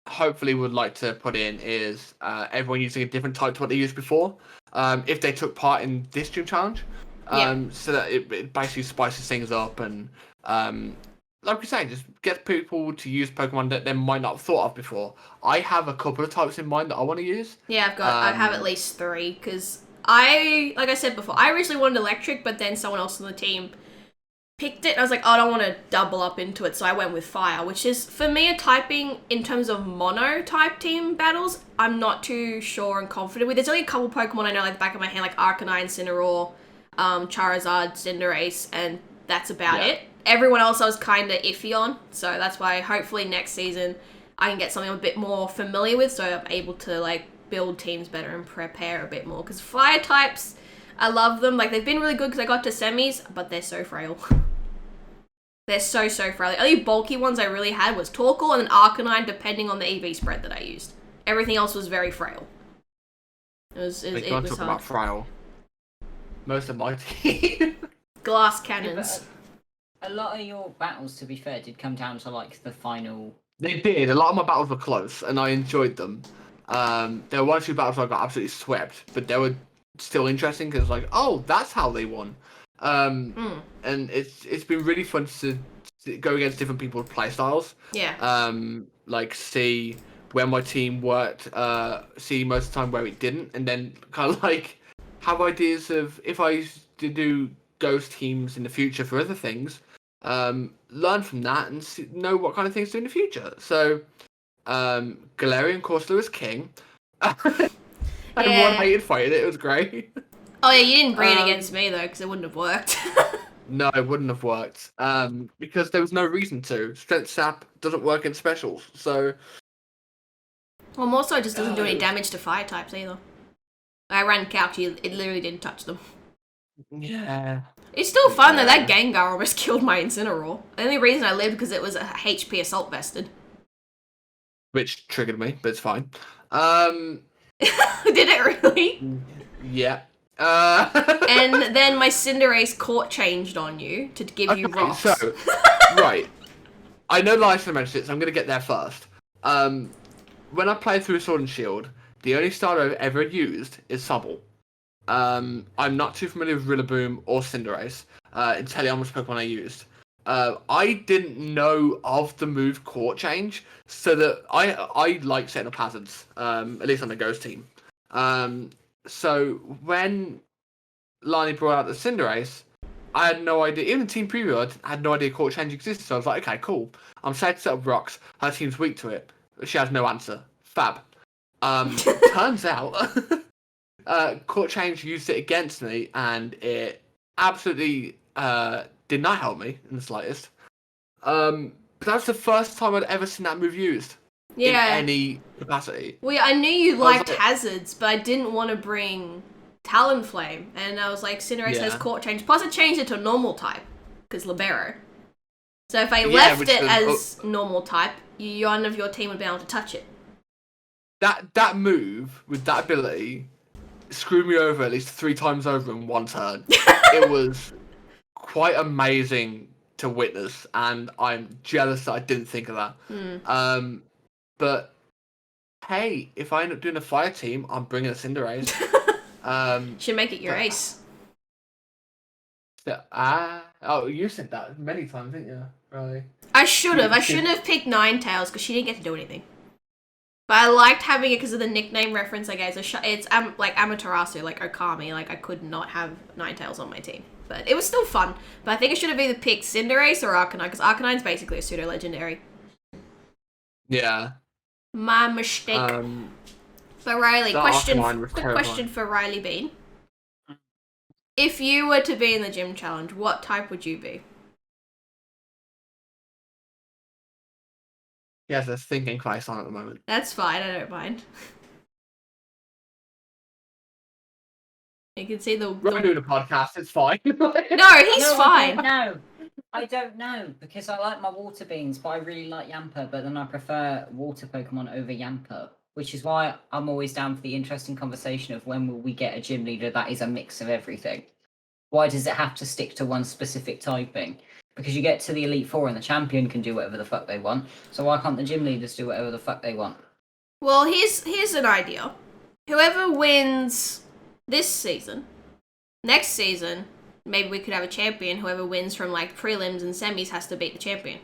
hopefully would like to put in is everyone using a different type to what they used before. If they took part in this gym challenge, so that it basically spices things up and like we say, just get people to use Pokemon that they might not have thought of before. I have a couple of types in mind that I want to use. Yeah, I have at least 3, because like I said before, I originally wanted Electric, but then someone else on the team picked it, and I was like, I don't want to double up into it, so I went with Fire, which is, for me, a typing, in terms of mono-type team battles, I'm not too sure and confident with. There's only a couple Pokemon I know, like the back of my hand, like Arcanine, Incineroar, Charizard, Cinderace, and that's about it. Everyone else I was kind of iffy on, so that's why hopefully next season I can get something I'm a bit more familiar with, so I'm able to build teams better and prepare a bit more. Because Fire types, I love them. They've been really good because I got to semis, but they're so frail. They're so frail. The only bulky ones I really had was Torkoal and an Arcanine, depending on the EV spread that I used. Everything else was very frail. It was hard. About frail. Most of my team. Glass cannons. A lot of your battles, to be fair, did come down to the final. They did. A lot of my battles were close, and I enjoyed them. There were 1 or 2 battles where I got absolutely swept, but they were still interesting because like, oh, that's how they won. And it's been really fun to go against different people's playstyles. Yeah. Like see where my team worked, see most of the time where it didn't, and then kind of like have ideas of if I used to do ghost teams in the future for other things, learn from that and know what kind of things to do in the future. So, Galarian Corsola is king. I won hated fight it was great. Oh yeah, you didn't breed against me though, because it wouldn't have worked. No, it wouldn't have worked. Because there was no reason to. Strength Sap doesn't work in specials, so. Well, more so, it just doesn't do any damage to fire types either. I ran Couch, it literally didn't touch them. Yeah. It's still fun though. That Gengar almost killed my Incineroar. The only reason I lived because it was a HP assault vested. Which triggered me, but it's fine. Did it really? Yeah. And then my Cinderace court changed on you to give you rocks. So, right. I know Lysa mentioned it, so I'm going to get there first. When I played through Sword and Shield, the only starter I've ever used is Sobble. I'm not too familiar with Rillaboom or Cinderace. In tell you how much Pokemon I used. I didn't know of the move court change, so that I like setting up hazards, at least on the Ghost team. So when Lani brought out the Cinderace, I had no idea. Even Team Preview, I had no idea court change existed. So I was like, okay, cool. I'm safe to set up rocks. Her team's weak to it. She has no answer. Fab. Turns out, court change used it against me, and it absolutely did not help me in the slightest. But that's the first time I'd ever seen that move used. Yeah. In any capacity. Well, I knew you liked hazards, but I didn't want to bring Talonflame, and I was like, Cinderace has court change. Plus, it changed it to normal type because Libero. So if I left it as normal type, none of your team would be able to touch it. That move with that ability screwed me over at least 3 times over in one turn. It was quite amazing to witness, and I'm jealous that I didn't think of that. But hey, if I end up doing a fire team, I'm bringing a Cinderace. Should make it your ace. Oh, you said that many times, didn't you, Rileyy? I should have. I shouldn't have picked Ninetales because she didn't get to do anything. But I liked having it because of the nickname reference I gave. It's like Amaterasu, like Okami. Like I could not have Ninetales on my team, but it was still fun. But I think I should have either picked Cinderace or Arcanine because Arcanine's basically a pseudo legendary. Yeah. My mistake. But Rileyy, quick question for Rileyy Bean. If you were to be in the gym challenge, what type would you be? Yes, there's thinking face on at the moment. That's fine, I don't mind. You can see We're doing a podcast, it's fine. No, he's fine. I don't know, because I like my water beans, but I really like Yamper, but then I prefer water Pokemon over Yamper, which is why I'm always down for the interesting conversation of when will we get a gym leader that is a mix of everything. Why does it have to stick to one specific typing? Because you get to the Elite Four and the champion can do whatever the fuck they want, so why can't the gym leaders do whatever the fuck they want? Well, here's an idea. Whoever wins this season, next season, maybe we could have a champion. Whoever wins from like prelims and semis has to beat the champion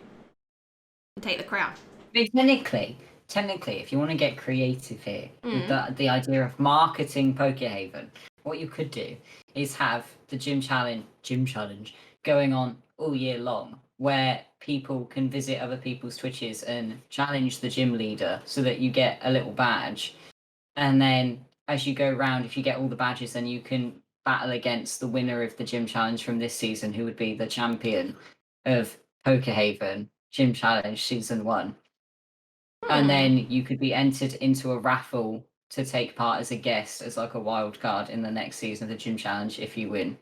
and take the crown. Technically, if you want to get creative here, with the idea of marketing PokeHaven, what you could do is have the gym challenge going on all year long, where people can visit other people's Twitches and challenge the gym leader so that you get a little badge. And then as you go around, if you get all the badges, then you can battle against the winner of the gym challenge from this season, who would be the champion of PokeHaven Gym Challenge Season 1. And then you could be entered into a raffle to take part as a guest, as like a wild card in the next season of the Gym Challenge if you win.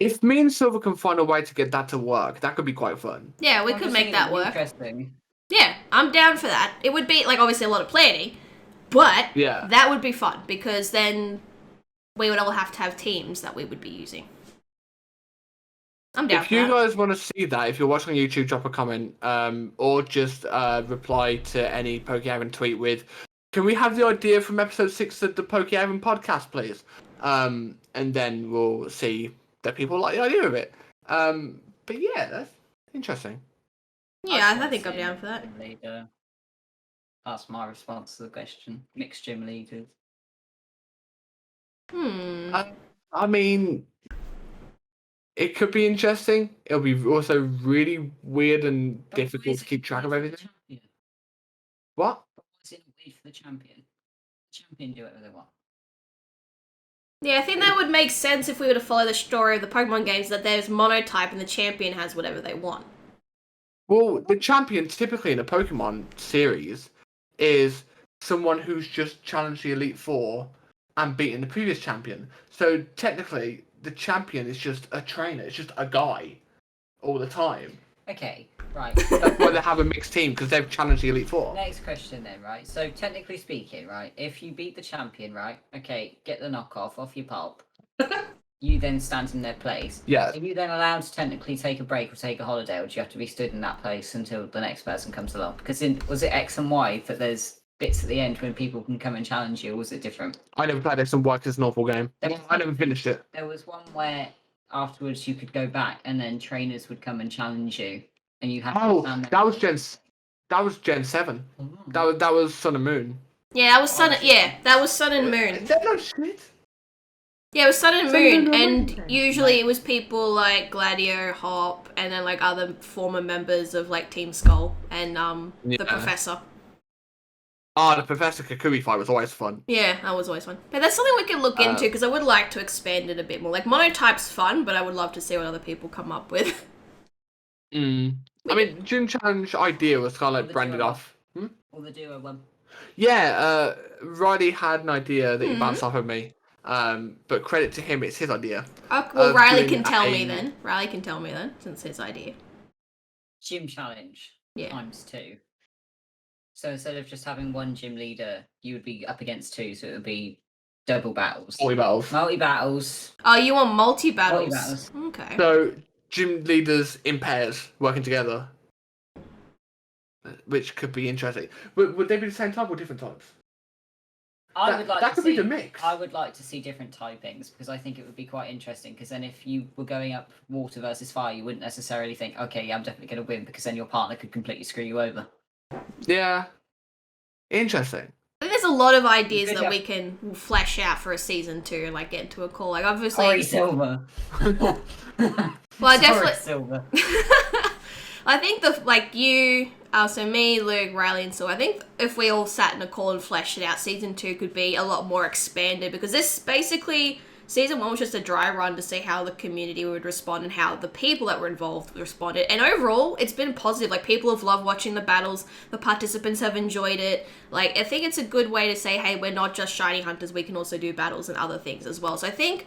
If me and Silver can find a way to get that to work, that could be quite fun. Yeah, we could make that work. Interesting. Yeah, I'm down for that. It would be, like, obviously a lot of planning, but that would be fun, because then we would all have to have teams that we would be using. I'm down for that. If you guys want to see that, if you're watching on YouTube, drop a comment, or just reply to any PokeHaven tweet with can we have the idea from episode 6 of the PokeHaven podcast, please? And then we'll see that people like the idea of it. But yeah, that's interesting. Yeah, I think I'm down for that. Gym leader. That's my response to the question. Mixed gym leaders. I mean, it could be interesting. It'll be also really weird and difficult to keep track of everything. What? What's it weird for the champion? The champion do whatever they want. Yeah, I think that would make sense if we were to follow the story of the Pokemon games, that there's monotype and the champion has whatever they want. Well, the champion typically in a Pokemon series is someone who's just challenged the Elite Four and beaten the previous champion. So technically, the champion is just a trainer. It's just a guy all the time. Okay, right. That's why they have a mixed team, because they've challenged the Elite Four. Next question then, right? So technically speaking, right, if you beat the champion, right, okay, get the knockoff off your pulp. You then stand in their place. Yeah. Are you then allowed to technically take a break or take a holiday, or do you have to be stood in that place until the next person comes along? Because was it X and Y that there's bits at the end when people can come and challenge you, or was it different? I never played X and Y because it's an awful game. I never finished it. There was one where afterwards you could go back and then trainers would come and challenge you, and you had to stand there. That was Gen 7. Oh. That was Sun and Moon. Yeah, that was that was Sun and Moon. They're not shit. Yeah, it was Sun and Moon, and usually it was people like Gladio, Hop, and then like other former members of like Team Skull and the Professor. The Professor Kakui fight was always fun. Yeah, that was always fun. But that's something we can look into, because I would like to expand it a bit more. Like, monotype's fun, but I would love to see what other people come up with. I mean, Gym Challenge idea was kind of like branded off. Or the duo one. Yeah, Rileyy had an idea that he bounced off of me. But credit to him, it's his idea. Oh, well, Rileyy can tell me then. Rileyy can tell me then, since it's his idea. Gym challenge ×2. So instead of just having one gym leader, you would be up against two, so it would be double battles. Multi battles. Oh, you want multi-battles? Multi-battles. Okay. So, gym leaders in pairs, working together. Which could be interesting. Would they be the same type or different types? That could be the mix. I would like to see different typings, because I think it would be quite interesting, because then if you were going up water versus fire, you wouldn't necessarily think, okay, yeah, I'm definitely going to win, because then your partner could completely screw you over. Yeah. Interesting. I think there's a lot of ideas that we can flesh out for a season 2 and like get into a call. Like, obviously... Silver. Well, I definitely... Silver. I think so me, Luke, Rileyy, and Sue, I think if we all sat in a call and fleshed it out, season 2 could be a lot more expanded, because this basically, season 1 was just a dry run to see how the community would respond and how the people that were involved responded. And overall, it's been positive. Like, people have loved watching the battles, the participants have enjoyed it. Like, I think it's a good way to say, hey, we're not just shiny hunters, we can also do battles and other things as well. So I think...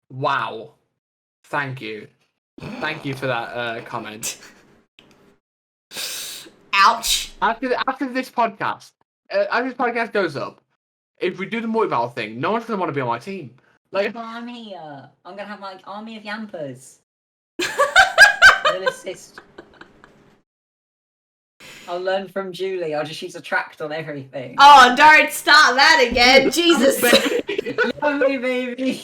Wow. Thank you. Thank you for that comment. Ouch. After this podcast, as this podcast goes up, if we do the multi-battle thing, no one's going to want to be on my team. Like, I'm here. I'm going to have my army of Yampas. I'll assist. I'll learn from Julie. I'll just use attract on everything. Oh, don't start that again. Jesus. Lovely baby.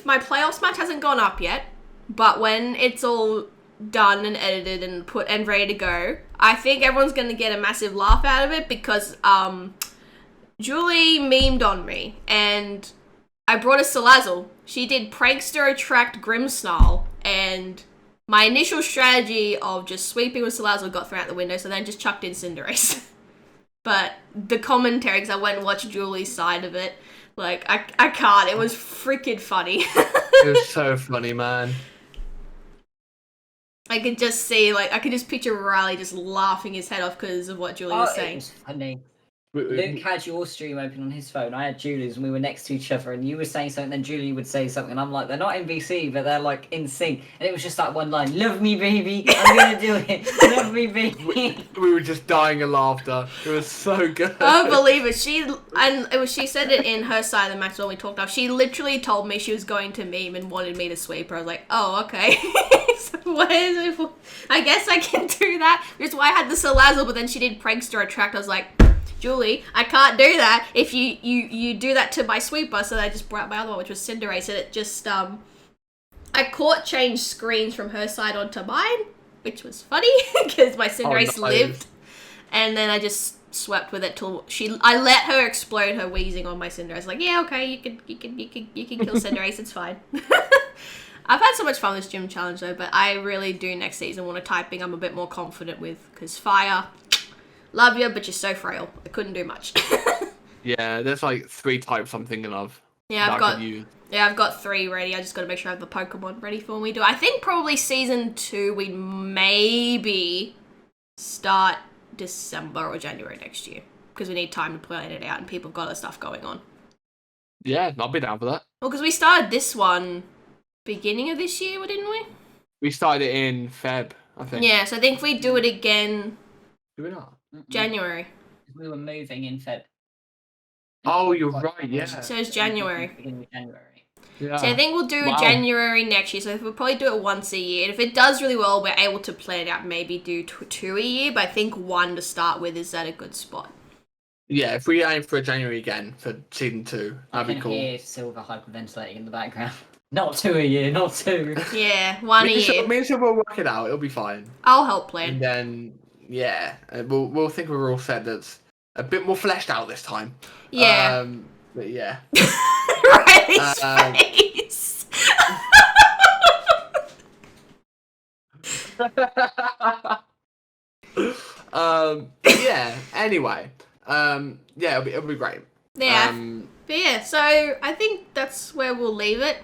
My playoffs match hasn't gone up yet, but when it's all done and edited and put and ready to go, I think everyone's gonna get a massive laugh out of it, because Julie memed on me and I brought a Salazzle. She did Prankster, Attract, Grimmsnarl, and my initial strategy of just sweeping with Salazzle got thrown out the window, so then I just chucked in Cinderace. But the commentary, because I went and watched Julie's side of it, like, I can't. It was freaking funny. It was so funny, man. I could just see, like, I could just picture Rileyy just laughing his head off because of what Julie was saying. It was funny. Luke had your stream open on his phone. I had Julie's, and we were next to each other. And you were saying something, then Julie would say something. And I'm like, they're not in VC, but they're like in sync. And it was just that one line: "Love me, baby. I'm gonna do it. Love me, baby." We were just dying of laughter. It was so good. I don't believe it. She said it in her side of the match when we talked up. She literally told me she was going to meme and wanted me to sweep her. I was like, oh, okay. So what is it for? I guess I can do that. Which is why I had the Salazzle, but then she did Prankster Attract. I was like, Julie, I can't do that if you do that to my sweeper. So I just brought up my other one, which was Cinderace, and it just I caught changed screens from her side onto mine, which was funny because my Cinderace lived, and then I just swept with it till I let her explode her wheezing on my Cinderace. Like, yeah, okay, you can kill Cinderace, it's fine. I've had so much fun with this gym challenge though, but I really do next season want a typing I'm a bit more confident with, because fire, love you, but you're so frail. I couldn't do much. Yeah, there's like 3 types I'm thinking of. Yeah, I've got 3 ready. I just got to make sure I have the Pokemon ready for when we do. I think probably season 2 we'd maybe start December or January next year, because we need time to plan it out and people have got other stuff going on. Yeah, I'll be down for that. Well, because we started this one beginning of this year, didn't we? We started it in Feb, I think. Yeah, so I think we do it again. Do we not? January. We were moving in Feb. Oh, you're right, yeah. So it's January. Beginning of January. Yeah. So I think we'll do January next year. So we'll probably do it once a year. And if it does really well, we're able to plan it out, maybe do 2 a year. But I think 1 to start with is at a good spot. Yeah, if we aim for a January again for season 2, that'd be cool. I can hear Silver hyperventilating in the background. Not 2 a year, not 2. Yeah, 1 a year. Me and Silver will work it out. It'll be fine. I'll help plan. And then, yeah, we'll think we're all set. That's a bit more fleshed out this time. Yeah. But yeah. Riley's face. Yeah. Anyway. Yeah, it'll be great. Yeah. But yeah, so I think that's where we'll leave it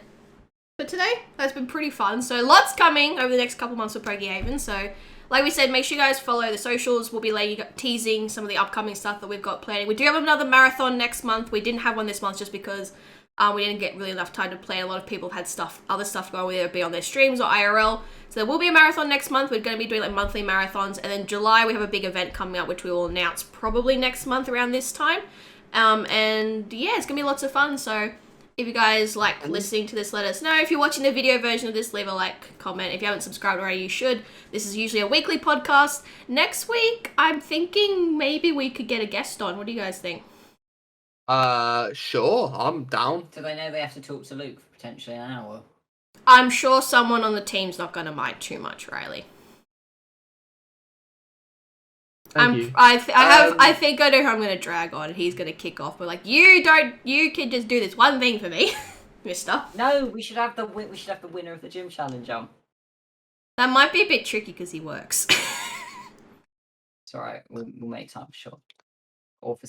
for today. That's been pretty fun. So lots coming over the next couple months with PokeHaven. So like we said, make sure you guys follow the socials. We'll be teasing some of the upcoming stuff that we've got planning. We do have another marathon next month. We didn't have one this month just because we didn't get really enough time to plan. A lot of people have had other stuff going, whether it be on their streams or IRL. So there will be a marathon next month. We're going to be doing like monthly marathons. And then July, we have a big event coming up, which we will announce probably next month around this time. And yeah, it's going to be lots of fun. So if you guys like listening to this, let us know. If you're watching the video version of this, leave a like, comment. If you haven't subscribed already, you should. This is usually a weekly podcast. Next week, I'm thinking maybe we could get a guest on. What do you guys think? Sure, I'm down. Do they know they have to talk to Luke for potentially an hour? I'm sure someone on the team's not going to mind too much, Rileyy. I think I know who I'm going to drag on, and he's going to kick off. But like, you can just do this one thing for me, mister. No, we should have the winner of the gym challenge on. That might be a bit tricky because he works. It's alright, we'll make time for sure. Or for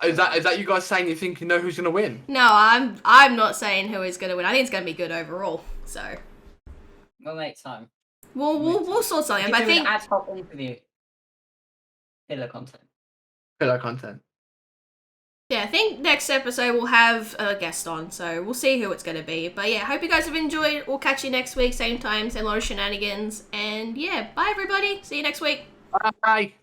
is that you guys saying you think you know who's going to win? No, I'm not saying who is going to win. I think it's going to be good overall. So we'll make time. We'll sort something. But I think an ad hoc interview. Filler content. Yeah, I think next episode we'll have a guest on, so we'll see who it's going to be. But yeah, hope you guys have enjoyed. We'll catch you next week, same time, same lot of shenanigans. And yeah, bye everybody. See you next week. Bye.